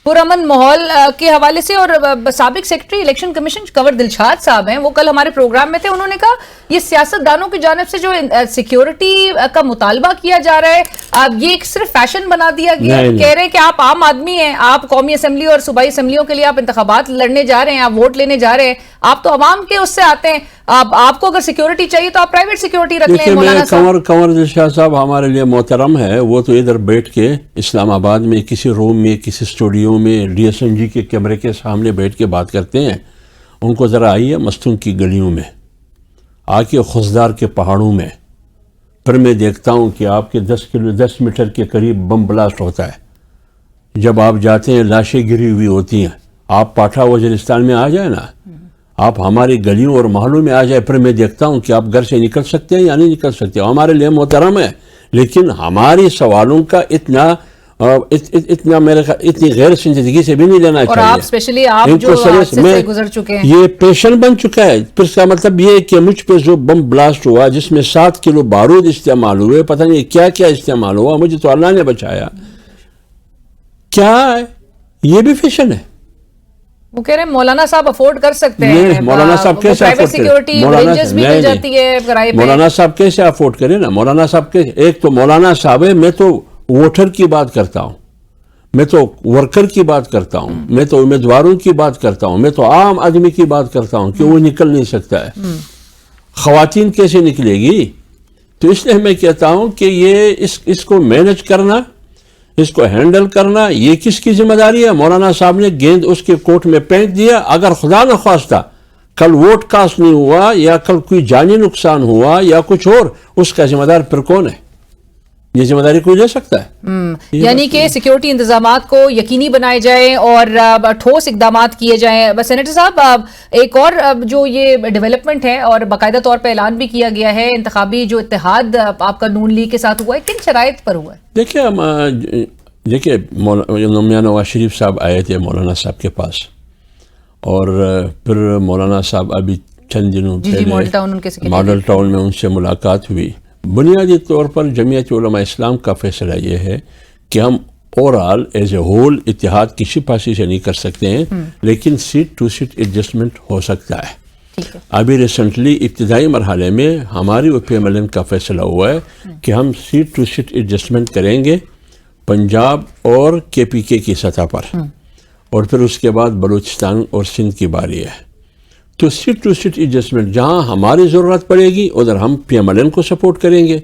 پرامن ماحول کے حوالے سے، اور سابق سیکرٹری الیکشن کمیشن کنور دلشاد صاحب ہیں، وہ کل ہمارے پروگرام میں تھے، انہوں نے کہا یہ سیاست دانوں کی جانب سے جو سیکیورٹی کا مطالبہ کیا جا رہا ہے، اب یہ ایک صرف فیشن بنا دیا گیا. کہہ رہے ہیں کہ آپ عام آدمی ہیں، آپ قومی اسمبلی اور صوبائی اسمبلیوں کے لیے آپ انتخابات لڑنے جا رہے ہیں، آپ ووٹ لینے جا رہے ہیں، آپ تو عوام کے اس سے آتے ہیں. اب آپ کو اگر سیکیورٹی چاہیے تو آپ پرائیویٹ سیکیورٹی رکھ لیں دیکھیے مولانا صاحب. کنور دل شاہ صاحب ہمارے لیے محترم ہے, وہ تو ادھر بیٹھ کے اسلام آباد میں کسی روم میں کسی اسٹوڈیو میں DSMG کے کیمرے کے سامنے بیٹھ کے بات کرتے ہیں. ان کو ذرا آئیے مستون کی گلیوں میں, آ کے خزدار کے پہاڑوں میں, پھر میں دیکھتا ہوں کہ آپ کے 10 میٹر کے قریب بم بلاسٹ ہوتا ہے. جب آپ جاتے ہیں لاشیں گری ہوئی ہوتی ہیں. آپ پاٹھا وزیرستان میں آ جائیں نا, آپ ہماری گلیوں اور محلوں میں آ جائے, پھر میں دیکھتا ہوں کہ آپ گھر سے نکل سکتے ہیں یا نہیں نکل سکتے. ہمارے لیے محترم ہے, لیکن ہماری سوالوں کا اتنا میرے اتنی غیر سنجیدگی سے بھی نہیں لینا چاہیے. اور آپ اسپیشلی آپ جو حادثے سے گزر چکے ہیں, یہ پیشن بن چکا ہے. پھر اس کا مطلب یہ ہے کہ مجھ پہ جو بم بلاسٹ ہوا جس میں 7 کلو بارود استعمال ہوئے, پتہ نہیں کیا کیا استعمال ہوا, مجھے تو اللہ نے بچایا. کیا ہے یہ بھی فیشن ہے. وہ کہہ رہے ہیں مولانا صاحب افورڈ کر سکتے ہیں. نہیں, مولانا صاحب کیسے پرائیویٹ سیکیورٹی رینجرز بھی مل جاتی ہے کرائے پہ. مولانا صاحب کیسے افورڈ کرے نا. مولانا صاحب کے ایک تو مولانا صاحب ہے, میں تو ووٹر کی بات کرتا ہوں, میں تو ورکر کی بات کرتا ہوں, میں تو امیدواروں کی بات کرتا ہوں, میں تو عام آدمی کی بات کرتا ہوں کہ وہ نکل نہیں سکتا ہے. خواتین کیسے نکلے گی؟ تو اس لیے میں کہتا ہوں کہ یہ اس کو مینج کرنا, اس کو ہینڈل کرنا, یہ کس کی ذمہ داری ہے؟ مولانا صاحب نے گیند اس کے کوٹ میں پھینک دیا. اگر خدا نخواستہ کل ووٹ کاسٹ نہیں ہوا یا کل کوئی جانی نقصان ہوا یا کچھ اور, اس کا ذمہ دار پھر کون ہے؟ یہ ذمہ داری کوئی لے سکتا ہے؟ یعنی کہ سیکیورٹی انتظامات کو یقینی بنائے جائیں اور ٹھوس اقدامات کیے جائیں. بس سینیٹر صاحب, ایک اور جو یہ ڈیولپمنٹ ہے اور باقاعدہ طور پہ اعلان بھی کیا گیا ہے, انتخابی جو اتحاد آپ کا نون لیگ کے ساتھ ہوا ہے, کن شرائط پر ہوا ہے؟ دیکھیے میاں نواز شریف صاحب آئے تھے مولانا صاحب کے پاس, اور پھر مولانا صاحب ابھی چند دنوں پہلے ماڈل ٹاؤن میں ان سے ملاقات ہوئی. بنیادی طور پر جمعیت علماء اسلام کا فیصلہ یہ ہے کہ ہم اوورال ایز اے ہول اتحاد کسی پاسی سے نہیں کر سکتے ہیں, لیکن سیٹ ٹو سیٹ ایڈجسٹمنٹ ہو سکتا ہے. ابھی ریسنٹلی ابتدائی مرحلے میں ہماری OPMLN کا فیصلہ ہوا ہے کہ ہم سیٹ ٹو سیٹ ایڈجسٹمنٹ کریں گے پنجاب اور KPK کی سطح پر, اور پھر اس کے بعد بلوچستان اور سندھ کی باری ہے. تو سیٹ ٹو سیٹ ایڈجسٹمنٹ جہاں ہماری ضرورت پڑے گی ادھر ہم PMLN کو سپورٹ کریں گے,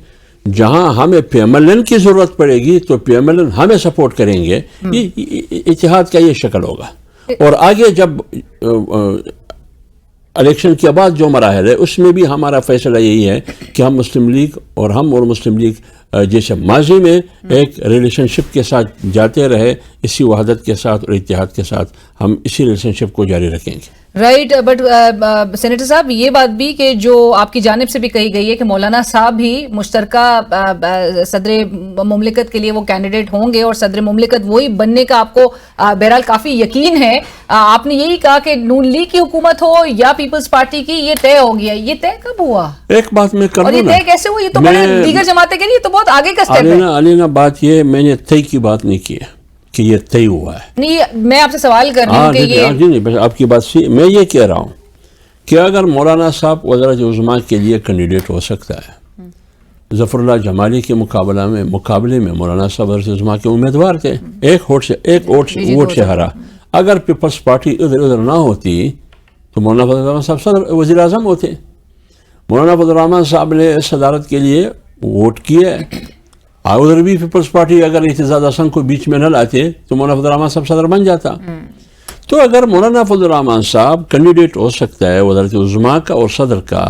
جہاں ہمیں PMLN کی ضرورت پڑے گی تو PMLN ہمیں سپورٹ کریں گے. اتحاد کا یہ شکل ہوگا. اور آگے جب الیکشن کے بعد جو مراحل ہے اس میں بھی ہمارا فیصلہ یہی ہے کہ ہم مسلم لیگ اور مسلم لیگ جیسے ماضی میں ایک ریلیشن شپ کے ساتھ جاتے رہے, اسی وحدت کے ساتھ اور اتحاد کے ساتھ ہم اسی ریلیشن شپ کو جاری رکھیں گے. رائٹ, بٹ سینیٹر صاحب یہ بات بھی کہ جو آپ کی جانب سے بھی کہی گئی ہے کہ مولانا صاحب بھی مشترکہ صدر مملکت کے لیے وہ کینڈیڈیٹ ہوں گے اور صدر مملکت وہی بننے کا آپ کو بہرحال کافی یقین ہے. آپ نے یہی کہا کہ نون لیگ کی حکومت ہو یا پیپلز پارٹی کی, یہ طے ہو گیا. یہ طے کب ہوا؟ ایک بات میں کروں, اور یہ طے کیسے ہوا؟ یہ تو بڑے دیگر جماعتیں کے لیے تو بہت آگے کا سٹیپ ہے. علینا بات یہ, میں نے طے کی بات نہیں کی ہے کہ یہ طے ہوا ہے. نہیں, میں آپ سے سوال کر رہی ہوں کہ یہ بس آپ کی بات سی, میں یہ کہہ رہا ہوں کہ اگر مولانا صاحب وزارت عظمیٰ کے لیے کینڈیڈیٹ ہو سکتا ہے, ظفر اللہ جمالی کے مقابلے میں مولانا صاحب وزارت عظمیٰ کے امیدوار تھے, ایک ووٹ سے ہرا. اگر پیپلز پارٹی ادھر نہ ہوتی تو مولانا فضل الرحمان صاحب صدر وزیر اعظم ہوتے. مولانا فضل الرحمان صاحب نے صدارت کے لیے ووٹ کیے, ادھر بھی پیپلز پارٹی اگر اعتزاز حسن کو بیچ میں نہ لاتے تو مولانا فضل الرحمان صاحب صدر بن جاتا. تو اگر مولانا فضل الرحمان صاحب کینڈیڈیٹ ہو سکتا ہے وزارت عظمیٰ کا اور صدر کا,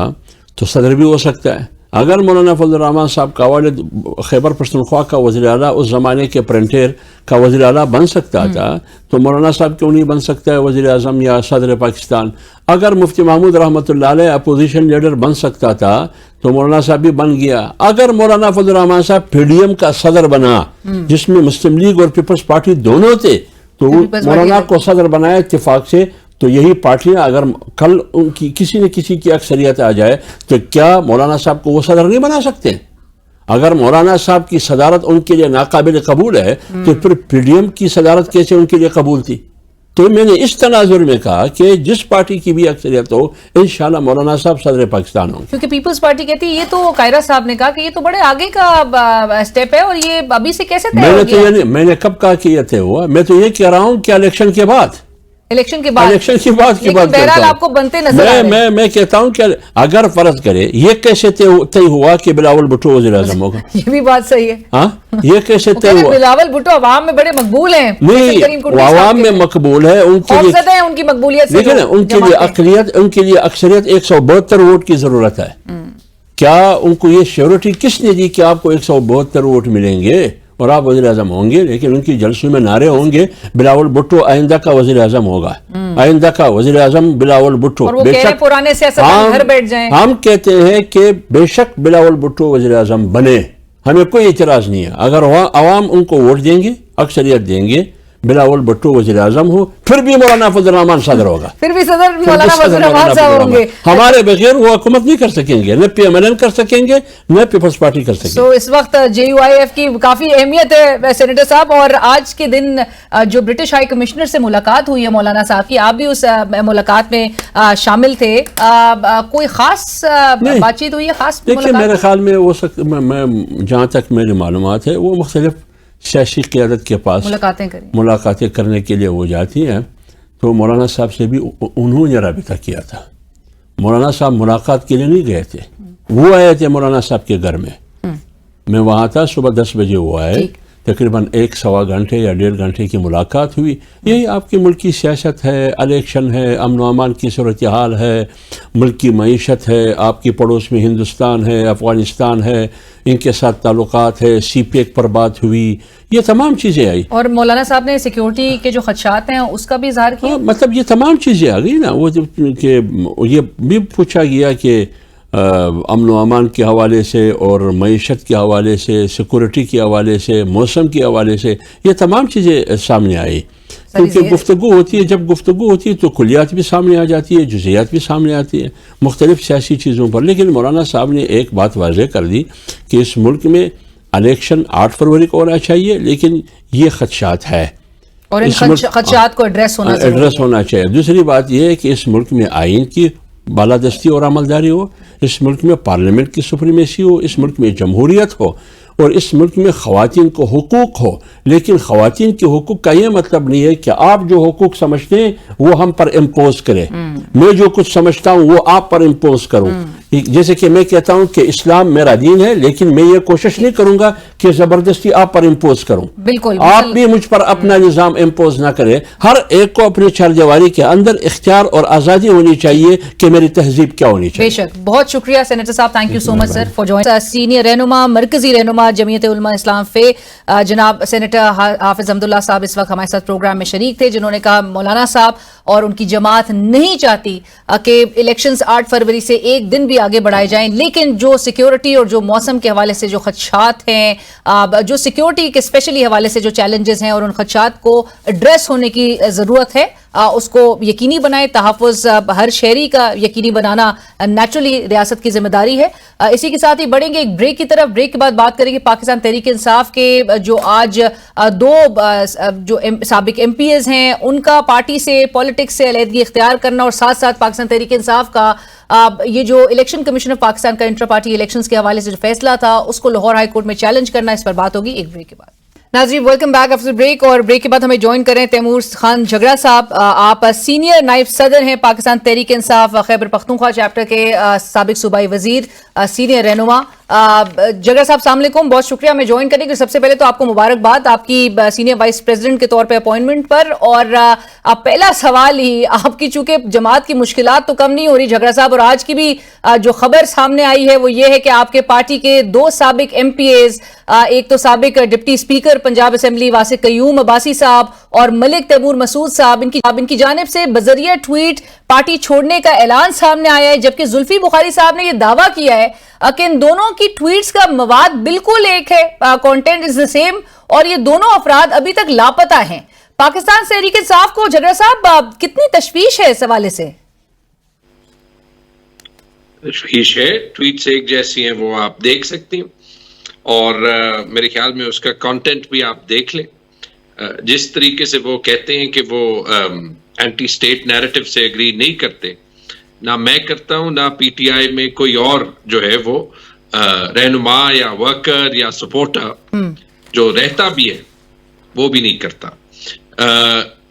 تو صدر بھی ہو سکتا ہے. اگر مولانا فضل الرحمان صاحب کا والد خیبر پختونخوا کا وزیر اعلیٰ اس زمانے کے فرنٹیئر کا وزیر اعلیٰ بن سکتا تھا, تو مولانا صاحب کیوں نہیں بن سکتا ہے وزیر اعظم یا صدر پاکستان؟ اگر مفتی محمود رحمۃ اللہ علیہ اپوزیشن لیڈر بن سکتا تھا تو مولانا صاحب بھی بن گیا. اگر مولانا فضل الرحمان صاحب PDM کا صدر بنا جس میں مسلم لیگ اور پیپلز پارٹی دونوں تھے, تو مولانا کو صدر بنایا اتفاق سے, تو یہی پارٹیاں اگر کل ان کی کسی نہ کسی کی اکثریت آ جائے تو کیا مولانا صاحب کو وہ صدر نہیں بنا سکتے؟ اگر مولانا صاحب کی صدارت ان کے لیے ناقابل قبول ہے تو پھر PDM کی صدارت کیسے ان کے لیے قبول تھی؟ تو میں نے اس تناظر میں کہا کہ جس پارٹی کی بھی اکثریت ہو انشاءاللہ مولانا صاحب صدر پاکستان ہوں. کیونکہ پیپلز پارٹی کہتی ہے, یہ تو قائرہ صاحب نے کہا کہ یہ تو بڑے آگے کا سٹیپ ہے اور یہ ابھی سے کیسے طے ہو گیا؟ میں نے کب کہا کہ یہ طے ہوا؟ میں تو یہ کہہ رہا ہوں کہ الیکشن کے بعد الیکشن کے بعد الیکشن کی بات کی بات بہرحال کرتا آپ کو بنتے نظر آ رہے ہیں. میں کہتا ہوں کہ اگر فرض کرے یہ کیسے طے ہوا کہ بلاول بھٹو وزیر اعظم ہوگا؟ یہ بھی بات صحیح ہے. ہاں یہ کیسے طے ہوا؟ بلاول بھٹو عوام میں بڑے مقبول ہیں. نہیں عوام میں مقبول ہے، ان کے لیے ان کی مقبولیت سے لیکن ان کے لیے اقلیت، ان کے لیے اکثریت 172 ووٹ کی ضرورت ہے. کیا ان کو یہ شیورٹی کس نے دی کہ آپ کو 172 ووٹ ملیں گے اور آپ وزیر اعظم ہوں گے؟ لیکن ان کی جلسوں میں نعرے ہوں گے بلاول بھٹو آئندہ کا وزیر اعظم ہوگا، آئندہ کا وزیر اعظم بلاول بھٹو. بے شک پرانے سیاستدان گھر بیٹھ جائیں. ہم کہتے ہیں کہ بے شک بلاول بھٹو وزیر اعظم بنے، ہمیں کوئی اعتراض نہیں ہے. اگر عوام ان کو ووٹ دیں گے، اکثریت دیں گے، بلاول بھٹو وزیر اعظم ہو، پھر بھی مولانا فضل الرحمان صدر ہوگا، پھر بھی صدر مولانا فضل الرحمان صاحب ہوں گے. ہمارے بغیر وہ حکومت نہیں کر سکیں گے، نہ پی ایم ایل این کر سکیں گے، نہ پیپلز پارٹی کر سکیں گے. تو اس وقت جے یو آئی ایف کی کافی اہمیت ہے سینیٹر صاحب، اور آج کے دن جو برٹش ہائی کمشنر سے ملاقات ہوئی ہے مولانا صاحب کی، آپ بھی اس ملاقات میں شامل تھے. کوئی خاص بات چیت ہوئی ہے؟ خاص دیکھیے میرے خیال میں وہ میں جہاں تک میری معلومات ہے وہ مختلف سیاسی قیادت کے پاس ملاقاتیں کرنے کے لیے وہ جاتی ہیں. تو مولانا صاحب سے بھی انہوں نے رابطہ کیا تھا. مولانا صاحب ملاقات کے لیے نہیں گئے تھے، وہ آئے تھے مولانا صاحب کے گھر میں وہاں تھا. صبح 10 بجے وہ آئے، تقریباً 1-1.25 گھنٹے یا 1.5 گھنٹے کی ملاقات ہوئی. یہی آپ کی ملک کی سیاست ہے، الیکشن ہے، امن و امان کی صورتحال ہے، ملک کی معیشت ہے، آپ کی پڑوس میں ہندوستان ہے، افغانستان ہے، ان کے ساتھ تعلقات ہے، سی پیک پر بات ہوئی، یہ تمام چیزیں آئی. اور مولانا صاحب نے سیکیورٹی کے جو خدشات ہیں اس کا بھی اظہار کیا. مطلب یہ تمام چیزیں آ گئی نا. وہ کہ یہ بھی پوچھا گیا کہ امن و امان کے حوالے سے اور معیشت کے حوالے سے، سیکورٹی کے حوالے سے، موسم کے حوالے سے، یہ تمام چیزیں سامنے آئی. کیونکہ گفتگو ہوتی ہے، جب گفتگو ہوتی ہے تو کلیات بھی سامنے آ جاتی ہے، جزیات بھی سامنے آتی ہے مختلف سیاسی چیزوں پر. لیکن مولانا صاحب نے ایک بات واضح کر دی کہ اس ملک میں الیکشن 8 فروری کو ہونا چاہیے، لیکن یہ خدشات ہے اور ان خدشات کو ایڈریس ہونا چاہیے. دوسری بات یہ ہے کہ اس ملک میں آئین کی بالادستی اور عملداری ہو، اس ملک میں پارلیمنٹ کی سپریمیسی ہو، اس ملک میں جمہوریت ہو، اور اس ملک میں خواتین کو حقوق ہو. لیکن خواتین کے حقوق کا یہ مطلب نہیں ہے کہ آپ جو حقوق سمجھتے ہیں وہ ہم پر امپوز کریں. میں جو کچھ سمجھتا ہوں وہ آپ پر امپوز کروں. جیسے کہ میں کہتا ہوں کہ اسلام میرا دین ہے، لیکن میں یہ کوشش نہیں کروں گا کہ زبردستی آپ پر امپوز کروں. بالکل آپ بھی مجھ پر اپنا نظام امپوز نہ کریں. ہر ایک کو اپنی چارجواری کے اندر اختیار اور آزادی ہونی چاہیے کہ میری تہذیب کیا ہونی چاہیے. بے شک. بہت شکریہ سینیٹر صاحب، thank you so much sir for joining. Senior رہنما، مرکزی رہنما جمعیت علماء اسلام جناب سینیٹر حافظ حمداللہ صاحب اس وقت ہمارے ساتھ پروگرام میں شریک تھے، جنہوں نے کہا مولانا صاحب اور ان کی جماعت نہیں چاہتی کہ الیکشنز 8 فروری سے ایک دن بھی آگے بڑھائے جائیں، لیکن جو سیکیورٹی اور جو موسم کے حوالے سے جو خدشات ہیں، جو سیکیورٹی کے اسپیشلی حوالے سے جو چیلنجز ہیں اور ان خدشات کو ایڈریس ہونے کی ضرورت ہے، اس کو یقینی بنائے. تحفظ ہر شہری کا یقینی بنانا نیچرلی ریاست کی ذمہ داری ہے. اسی کے ساتھ ہی بڑھیں گے ایک بریک کی طرف. بریک کے بعد بات کریں گے پاکستان تحریک انصاف کے جو آج 2 جو سابق ایم پی ایز ہیں ان کا پارٹی سے پالیٹکس سے علیحدگی اختیار کرنا، اور ساتھ ساتھ پاکستان تحریک انصاف کا یہ جو الیکشن کمیشن آف پاکستان کا انٹر پارٹی الیکشنز کے حوالے سے جو فیصلہ تھا اس کو لاہور ہائی کورٹ میں چیلنج کرنا، اس پر بات ہوگی ایک بریک کے بعد. ناظرین ویلکم بیک آفٹر بریک. اور بریک کے بعد ہمیں جوائن کریں تیمور خان جھگڑا صاحب. آپ سینئر نائب صدر ہیں پاکستان تحریک انصاف خیبر پختونخوا چیپٹر کے، سابق صوبائی وزیر، سینئر رہنما. جھگڑا صاحب السلام علیکم، بہت شکریہ ہمیں جوائن کرنے کے. سب سے پہلے تو آپ کو مبارکباد آپ کی سینئر وائس پریزیڈنٹ کے طور پہ اپوائنٹمنٹ پر. اور پہلا سوال ہی آپ کی، چونکہ جماعت کی مشکلات تو کم نہیں ہو رہی جھگڑا صاحب، اور آج کی بھی جو خبر سامنے آئی ہے وہ یہ ہے کہ آپ کے پارٹی کے 2 سابق ایم پی ایز، ایک تو سابق ڈپٹی اسپیکر پنجاب اسمبلی واسع قیوم عباسی صاحب اور ملک تیمور مسعود صاحب، ان کی جانب سے بذریعہ ٹویٹ پارٹی چھوڑنے کا اعلان سامنے آیا ہے. جبکہ زلفی بخاری صاحب نے یہ دعویٰ کیا ہے کہ ان دونوں کی ٹویٹس کا مواد بالکل ایک ہے، کانٹینٹ از دی سیم، اور یہ دونوں افراد ابھی تک لاپتہ ہیں. پاکستان تحریک انصاف کو جھگڑا صاحب کتنی تشویش ہے اس حوالے سے؟ تشویش ہے، ٹویٹس ایک جیسی ہیں وہ آپ دیکھ سکتی ہیں، اور میرے خیال میں اس کا کانٹینٹ بھی آپ دیکھ لیں. جس طریقے سے وہ کہتے ہیں کہ وہ اینٹی اسٹیٹ نیریٹو سے ایگری نہیں کرتے، نہ میں کرتا ہوں، نہ پی ٹی آئی میں کوئی اور جو ہے وہ رہنما یا ورکر یا سپورٹر جو رہتا بھی ہے وہ بھی نہیں کرتا.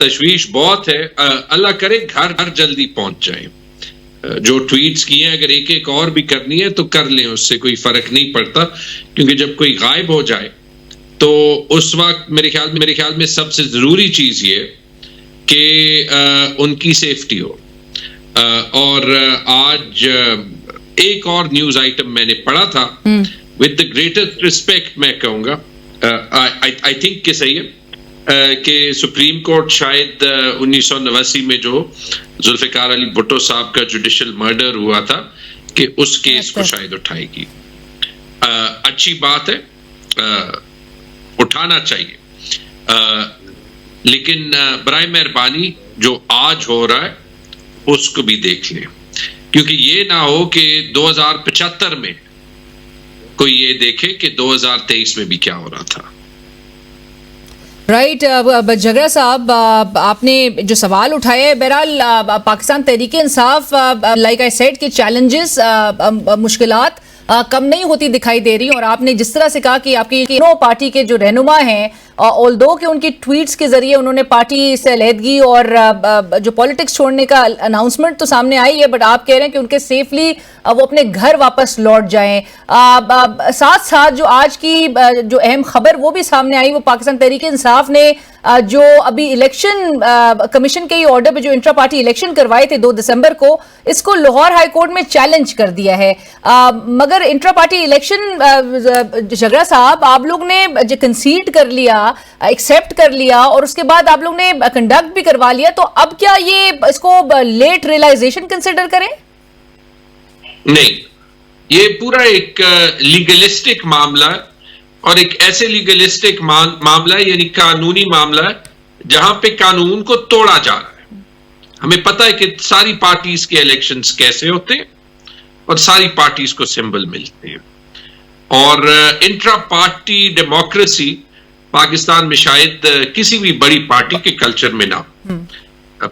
تشویش بہت ہے. اللہ کرے گھر جلدی پہنچ جائیں. جو ٹویٹس کیے ہیں اگر ایک ایک اور بھی کرنی ہے تو کر لیں, اس سے کوئی فرق نہیں پڑتا, کیونکہ جب کوئی غائب ہو جائے تو اس وقت میرے خیال میں سب سے ضروری چیز یہ کہ ان کی سیفٹی ہو. اور آج ایک اور نیوز آئٹم میں نے پڑھا تھا, ود دا گریٹسٹ ریسپیکٹ میں کہوں گا, آئی تھنک کہ صحیح ہے کہ سپریم کورٹ شاید 1989 میں جو ذوالفقار علی بھٹو صاحب کا جوڈیشل مرڈر ہوا تھا کہ اس کیس کو شاید اٹھائے گی. اچھی بات ہے, اٹھانا چاہیے, لیکن برائے مہربانی جو آج ہو رہا ہے اس کو بھی دیکھ لیں, کیونکہ یہ نہ ہو کہ 2075 میں کوئی یہ دیکھے کہ 2023 میں بھی کیا ہو رہا تھا. رائٹ. جھگڑا صاحب, آپ نے جو سوال اٹھایا ہے, بہرحال Pakistan Tehreek Insaf, like I said کہ چیلنجز, مشکلات کم نہیں ہوتی دکھائی دے رہی, اور آپ نے جس طرح سے کہا کہ آپ کی پارٹی کے جو رہنما ہیں, آلدو کہ ان کی ٹویٹس کے ذریعے انہوں نے پارٹی سے علیحدگی اور جو پالیٹکس چھوڑنے کا اناؤنسمنٹ تو سامنے آئی ہے, بٹ آپ کہہ رہے ہیں کہ ان کے سیفلی وہ اپنے گھر واپس لوٹ جائیں. ساتھ ساتھ جو آج کی جو اہم خبر وہ بھی سامنے آئی, وہ پاکستان تحریک انصاف نے جو ابھی الیکشن کمیشن کے ہی آرڈر پہ جو انٹرا پارٹی الیکشن کروائے تھے 2 دسمبر کو, اس کو لاہور ہائی کورٹ میں چیلنج کر دیا ہے. مگر انٹرا پارٹی الیکشن, جھگڑا صاحب, آپ لوگ نے جو کنسیڈ کر لیا, ایکسیپٹ کر لیا, اور اس کے بعد آپ لوگ نے کنڈکٹ بھی کروا لیا, تو اب کیا یہ اس کو لیٹ ریئلائزیشن کنسیڈر کریں؟ نہیں, یہ پورا ایک لیگلسٹک معاملہ ہے, اور ایک ایسے لیگلسٹک معاملہ ہے, یعنی قانونی معاملہ ہے جہاں پہ قانون کو توڑا جا رہا ہے. ہمیں پتہ ہے کہ ساری پارٹیز کے الیکشنز کیسے ہوتے ہیں اور ساری پارٹیز کو سمبل ملتے ہیں, اور انٹرا پارٹی ڈیموکریسی پاکستان میں شاید کسی بھی بڑی پارٹی کے کلچر میں نہ ہو.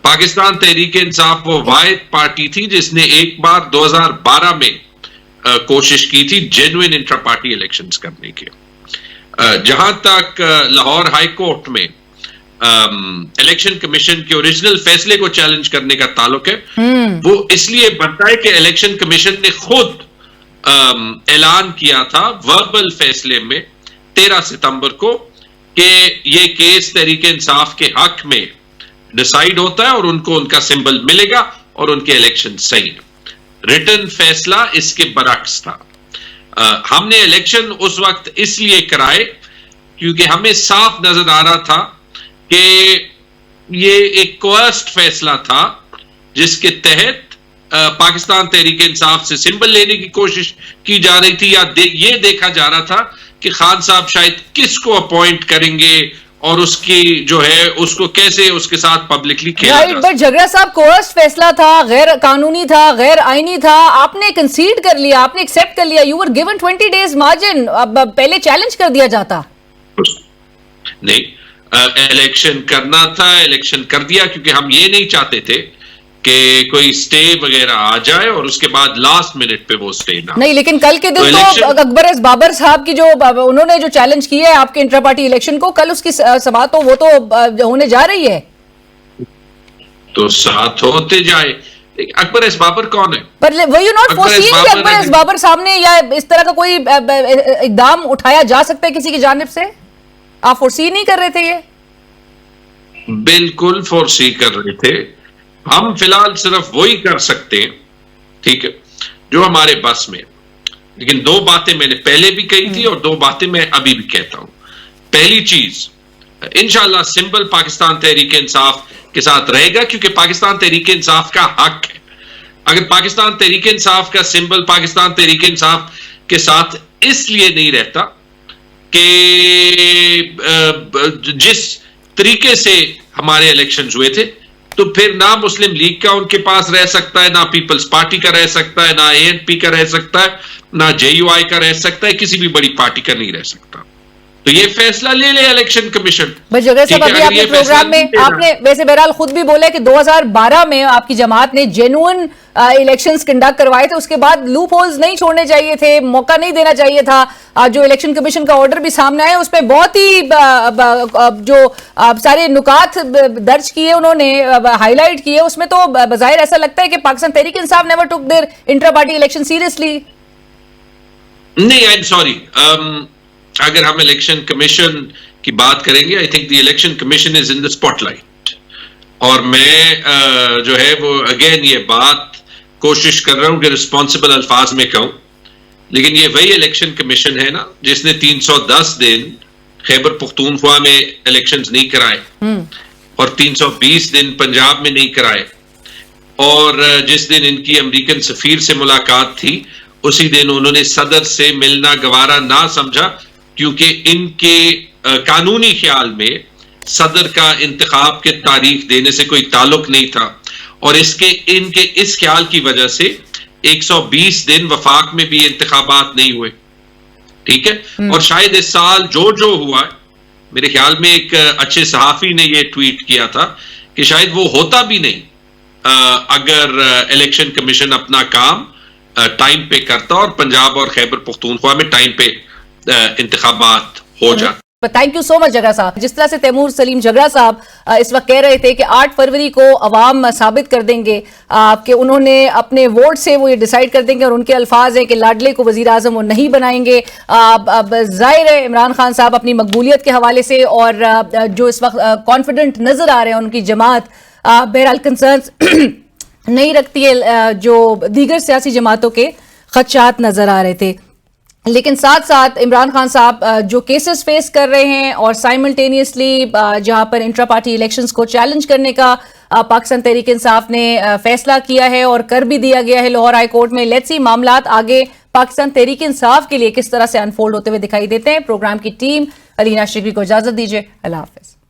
پاکستان تحریک انصاف وہ واحد پارٹی تھی جس نے ایک بار 2012 میں کوشش کی تھی جینوئن انٹرا پارٹی الیکشنز کرنے کے. جہاں تک لاہور ہائی کورٹ میں الیکشن کمیشن کے اوریجنل فیصلے کو چیلنج کرنے کا تعلق ہے, وہ اس لیے بنتا ہے کہ الیکشن کمیشن نے خود اعلان کیا تھا وربل فیصلے میں 13 ستمبر کو کہ یہ کیس تحریک انصاف کے حق میں ڈیسائیڈ ہوتا ہے اور ان کو ان کا سمبل ملے گا اور ان کے الیکشن صحیح ہیں. ریٹن فیصلہ اس کے برعکس تھا. ہم نے الیکشن اس وقت اس لیے کرائے کیونکہ ہمیں صاف نظر آ رہا تھا کہ یہ ایک کوئرسڈ فیصلہ تھا جس کے تحت پاکستان تحریک انصاف سے سمبل لینے کی کوشش کی جا رہی تھی, یا یہ دیکھا جا رہا تھا کہ خان صاحب شاید کس کو اپوائنٹ کریں گے اور اس کی جو ہے اس کو کیسے اس کے ساتھ پبلکلی کھیلا جا سکتا. بٹ جھگڑا صاحب, کوئرسڈ فیصلہ تھا, غیر قانونی تھا, غیر آئینی تھا, آپ نے کنسیڈ کر لیا, آپ نے ایکسیپٹ کر لیا, you were given 20 days margin. اب پہلے چیلنج کر دیا جاتا. نہیں, الیکشن کرنا تھا, الیکشن کر دیا, کیونکہ ہم یہ نہیں چاہتے تھے کہ کوئی سٹے وغیرہ آ جائے اور اس کے بعد لاسٹ منٹ پہ وہ سٹے نہ. نہیں, لیکن کل کے دن تو اکبر ایس بابر صاحب کی جو انہوں نے جو چیلنج کیا ہے آپ کے انٹرا پارٹی الیکشن کو, کل اس کی سماعت تو وہ تو ہونے جا رہی ہے. تو ساتھ ہوتے جائے. اکبر ایس بابر کون ہے؟ پر were you not foreseeing کہ اکبر ایس بابر سامنے یا اس طرح کا کوئی اقدام اٹھایا جا سکتا ہے کسی کی جانب سے؟ آپ فورسی نہیں کر رہے تھے؟ یہ بالکل فورسی کر رہے تھے. ہم فی الحال صرف وہی کر سکتے ہیں, ٹھیک ہے, جو ہمارے بس میں. لیکن 2 باتیں میں نے پہلے بھی کہی تھی اور 2 باتیں میں ابھی بھی کہتا ہوں. پہلی چیز, انشاءاللہ سمبل پاکستان تحریک انصاف کے ساتھ رہے گا, کیونکہ پاکستان تحریک انصاف کا حق ہے. اگر پاکستان تحریک انصاف کا سمبل پاکستان تحریک انصاف کے ساتھ اس لیے نہیں رہتا کہ جس طریقے سے ہمارے الیکشنز ہوئے تھے, تو پھر نہ مسلم لیگ کا ان کے پاس رہ سکتا ہے, نہ پیپلز پارٹی کا رہ سکتا ہے, نہ ANP کا رہ سکتا ہے, نہ JUI کا رہ سکتا ہے, کسی بھی بڑی پارٹی کا نہیں رہ سکتا. تو یہ فیصلہ لے لے الیکشن کمیشن. بھائی جگر صاحب ابھی آپ نے پروگرام میں آپ نے ویسے بہرحال خود بھی بولا کہ 2012 میں آپ کی جماعت نے جینوئن الیکشنز کنڈکٹ کروائے تھے, اس کے بعد لوپ ہولز نہیں چھوڑنے چاہیے تھے, موقع نہیں دینا چاہیے تھا. جو الیکشن کمیشن کا آرڈر بھی سامنے آیا اس پہ بہت ہی جو سارے نکات درج کیے انہوں نے, ہائی لائٹ کیے, اس میں تو بظاہر ایسا لگتا ہے کہ پاکستان تحریک انصاف نیور ٹک دیر انٹرا پارٹی الیکشن سیریسلی. نہیں, آئی ایم سوری, اگر ہم الیکشن کمیشن کی بات کریں گے, I think the election commission is in the spot light, اور میں جو ہے وہ اگین یہ بات کوشش کر رہا ہوں کہ رسپانسبل الفاظ میں کہوں, لیکن یہ وہی الیکشن کمیشن ہے نا جس نے 310 دن خیبر پختونخوا میں الیکشنز نہیں کرائے اور 320 دن پنجاب میں نہیں کرائے, اور جس دن ان کی امریکن سفیر سے ملاقات تھی اسی دن انہوں نے صدر سے ملنا گوارا نہ سمجھا, کیونکہ ان کے قانونی خیال میں صدر کا انتخاب کے تاریخ دینے سے کوئی تعلق نہیں تھا, اور ان کے اس خیال کی وجہ سے 120 دن وفاق میں بھی انتخابات نہیں ہوئے. ٹھیک ہے, اور شاید اس سال جو ہوا ہے, میرے خیال میں ایک اچھے صحافی نے یہ ٹویٹ کیا تھا کہ شاید وہ ہوتا بھی نہیں اگر الیکشن کمیشن اپنا کام ٹائم پہ کرتا اور پنجاب اور خیبر پختونخوا میں ٹائم پہ انتخابات ہو جاتے. تھینک یو سو مچ جگہ صاحب. جس طرح سے تیمور سلیم جگرا صاحب اس وقت کہہ رہے تھے کہ 8 فروری کو عوام ثابت کر دیں گے کہ انہوں نے اپنے ووٹ سے وہ یہ ڈیسائیڈ کر دیں گے, اور ان کے الفاظ ہیں کہ لاڈلے کو وزیر اعظم وہ نہیں بنائیں گے. ظاہر ہے عمران خان صاحب اپنی مقبولیت کے حوالے سے اور جو اس وقت کانفیڈنٹ نظر آ رہے ہیں ان کی جماعت بہرحال کنسرنز نہیں رکھتی ہے جو دیگر سیاسی جماعتوں کے خدشات نظر آ رہے تھے. لیکن ساتھ ساتھ عمران خان صاحب جو کیسز فیس کر رہے ہیں اور سائملٹینیسلی جہاں پر انٹرا پارٹی الیکشنز کو چیلنج کرنے کا پاکستان تحریک انصاف نے فیصلہ کیا ہے اور کر بھی دیا گیا ہے لاہور ہائی کورٹ میں. لیٹس سی معاملات آگے پاکستان تحریک انصاف کے لیے کس طرح سے انفولڈ ہوتے ہوئے دکھائی دیتے ہیں. پروگرام کی ٹیم علینا شکری کو اجازت دیجیے. اللہ حافظ.